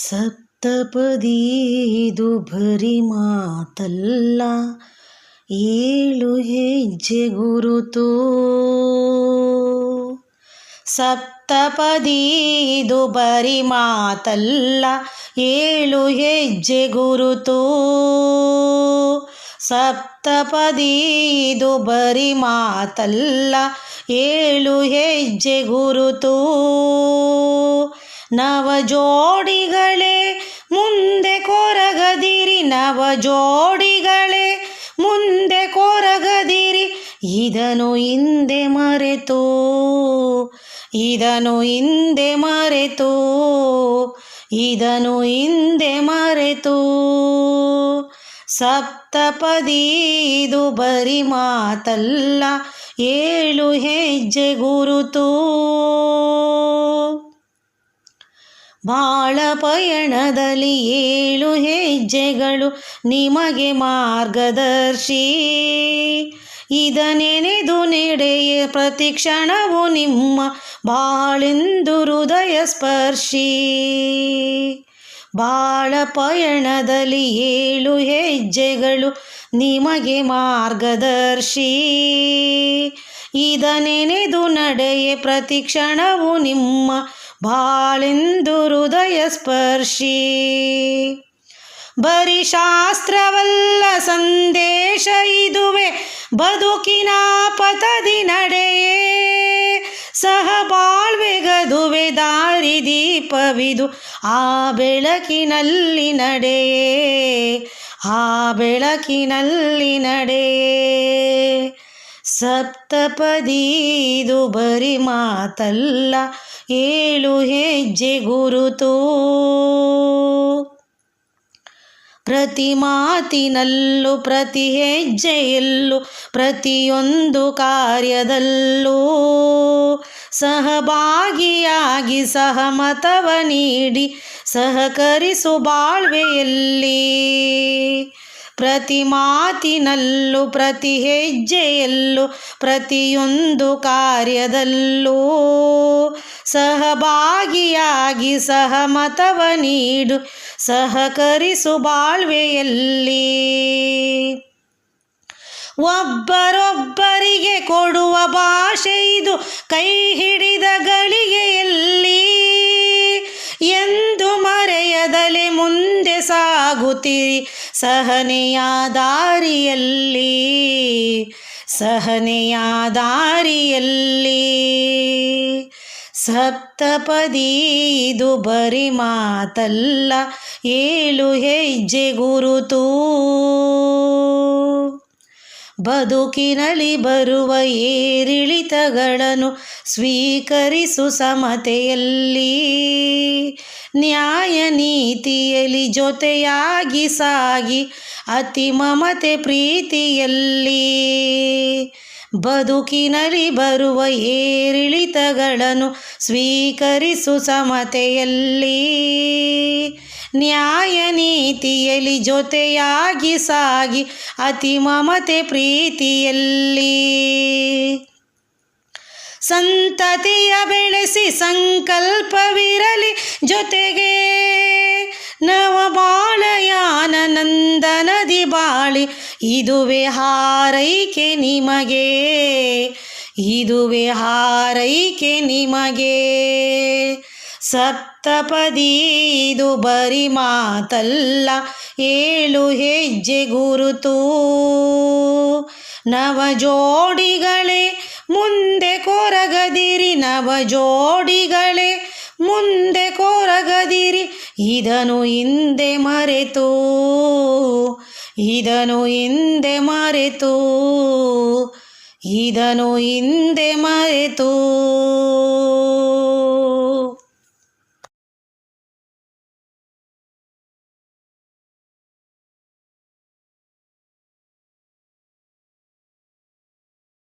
ಸಪ್ತಪದಿ ಇದು ಬರಿ ಮಾತಲ್ಲ, 7 ಹೆಜ್ಜೆ ಗುರುತು. ಸಪ್ತಪದಿ ಇದು ಬರಿ ಮಾತಲ್ಲ, 7 ಹೆಜ್ಜೆ ಗುರುತು. ಸಪ್ತಪದಿ ಇದು ಬರಿ ಮಾತಲ್ಲ, 7 ಹೆಜ್ಜೆ ಗುರುತು. ನವ ಜೋಡಿಗಳೇ ಮುಂದೆ ಕೊರಗದಿರಿ, ನವ ಜೋಡಿಗಳೇ ಮುಂದೆ ಕೊರಗದಿರಿ. ಇದನ್ನು ಹಿಂದೆ ಮರೆತು, ಇದನ್ನು ಹಿಂದೆ ಮರೆತು, ಇದನ್ನು ಹಿಂದೆ ಮರೆತು. ಸಪ್ತಪದಿ ಇದು ಬರಿ ಮಾತಲ್ಲ, 7 ಹೆಜ್ಜೆ ಗುರುತು. ಬಾಳ ಪಯಣದಲ್ಲಿ 7 ಹೆಜ್ಜೆಗಳು ನಿಮಗೆ ಮಾರ್ಗದರ್ಶಿ. ಇದನೆನೆದು ನಡೆಯ ಪ್ರತಿ ಕ್ಷಣವು ನಿಮ್ಮ ಬಾಳೆಂದು ಹೃದಯ ಸ್ಪರ್ಶಿ. ಬಾಳ ಪಯಣದಲ್ಲಿ 7 ಹೆಜ್ಜೆಗಳು ನಿಮಗೆ ಮಾರ್ಗದರ್ಶಿ. ಇದನೆನೆದು ನಡೆಯ ಪ್ರತಿ ಕ್ಷಣವು ನಿಮ್ಮ ಬಾಳೆಂದು ಹೃದಯ ಸ್ಪರ್ಶಿ. ಬರಿ ಶಾಸ್ತ್ರವಲ್ಲ ಸಂದೇಶ ಇದುವೆ, ಬದುಕಿನ ಪಥದಿ ನಡೆಯೇ. ಸಹಬಾಳ್ವೆಗದುವೆ ದಾರಿ ದೀಪವಿದು, ಆ ಬೆಳಕಿನಲ್ಲಿ ನಡೆಯೇ, ಆ ಬೆಳಕಿನಲ್ಲಿ ನಡೆಯೇ. ಸಪ್ತಪದಿ ಇದು ಬರಿ ಮಾತಲ್ಲ, 7 ಹೆಜ್ಜೆ ಗುರುತು. ಪ್ರತಿ ಮಾತಿನಲ್ಲೂ ಪ್ರತಿ ಹೆಜ್ಜೆಯಲ್ಲೂ ಪ್ರತಿಯೊಂದು ಕಾರ್ಯದಲ್ಲೂ ಸಹಭಾಗಿಯಾಗಿ ಸಹಮತವ ನೀಡಿ ಸಹಕರಿಸು ಬಾಳ್ವೆಯಲ್ಲಿ. ಪ್ರತಿ ಮಾತಿನಲ್ಲೂ ಪ್ರತಿ ಹೆಜ್ಜೆಯಲ್ಲೂ ಪ್ರತಿಯೊಂದು ಕಾರ್ಯದಲ್ಲೂ ಸಹಭಾಗಿಯಾಗಿ ಸಹಮತವ ನೀಡು ಸಹಕರಿಸು ಬಾಳ್ವೆಯಲ್ಲಿ. ಒಬ್ಬರೊಬ್ಬರಿಗೆ ಕೊಡುವ ಭಾಷೆ ಇದು, ಕೈ ಹಿಡಿದ ಗಳಿಗೆಯಲ್ಲಿ. ಎಂದು ಮರೆಯದಲೆ ಮುಂದೆ ಸಾಗುತ್ತಿರಿ ಸಹನೆಯ ದಾರಿಯಲ್ಲಿ, ಸಹನೆಯ ದಾರಿಯಲ್ಲಿ. ಸಪ್ತಪದಿ ಇದು ಬರಿ ಮಾತಲ್ಲ, 7 ಹೆಜ್ಜೆ ಗುರುತು. ಬದುಕಿನಲ್ಲಿ ಬರುವ ಏರಿಳಿತಗಳನ್ನು ಸ್ವೀಕರಿಸು ಸಮತೆಯಲ್ಲಿ. ನ್ಯಾಯ ನೀತಿಯಲ್ಲಿ ಜೊತೆಯಾಗಿ ಸಾಗಿ ಅತಿ ಮಮತೆ ಪ್ರೀತಿಯಲ್ಲಿ. ಬದುಕಿನಲ್ಲಿ ಬರುವ ಏರಿಳಿತಗಳನ್ನು ಸ್ವೀಕರಿಸು ಸಮತೆಯಲ್ಲಿ. ನ್ಯಾಯ ನೀತಿಯಲ್ಲಿ ಜೊತೆಯಾಗಿ ಸಾಗಿ ಅತಿ ಮಮತೆ ಪ್ರೀತಿಯಲ್ಲಿ. ಸಂತತಿಯ ಬೆಳೆಸಿ ಸಂಕಲ್ಪವಿರಲಿ ಜೊತೆಗೆ, ನವಬಾಳಯಾನ ನಂದನದಿ ಬಾಳಿ. ಇದುವೇ ಹಾರೈಕೆ ನಿಮಗೆ, ಇದುವೇ ಹಾರೈಕೆ ನಿಮಗೆ. ಸಪ್ತಪದಿ ಇದು ಬರಿ ಮಾತಲ್ಲ, 7 ಹೆಜ್ಜೆ ಗುರುತು. ನವ ಜೋಡಿಗಳೇ ಮುಂದೆ ಕೊರಗದಿರಿ, ನವ ಜೋಡಿಗಳೇ ಮುಂದೆ ಕೊರಗದಿರಿ. ಇದನ್ನು ಹಿಂದೆ ಮರೆತು, ಇದನ್ನು ಹಿಂದೆ ಮರೆತು, ಇದನ್ನು ಹಿಂದೆ ಮರೆತು.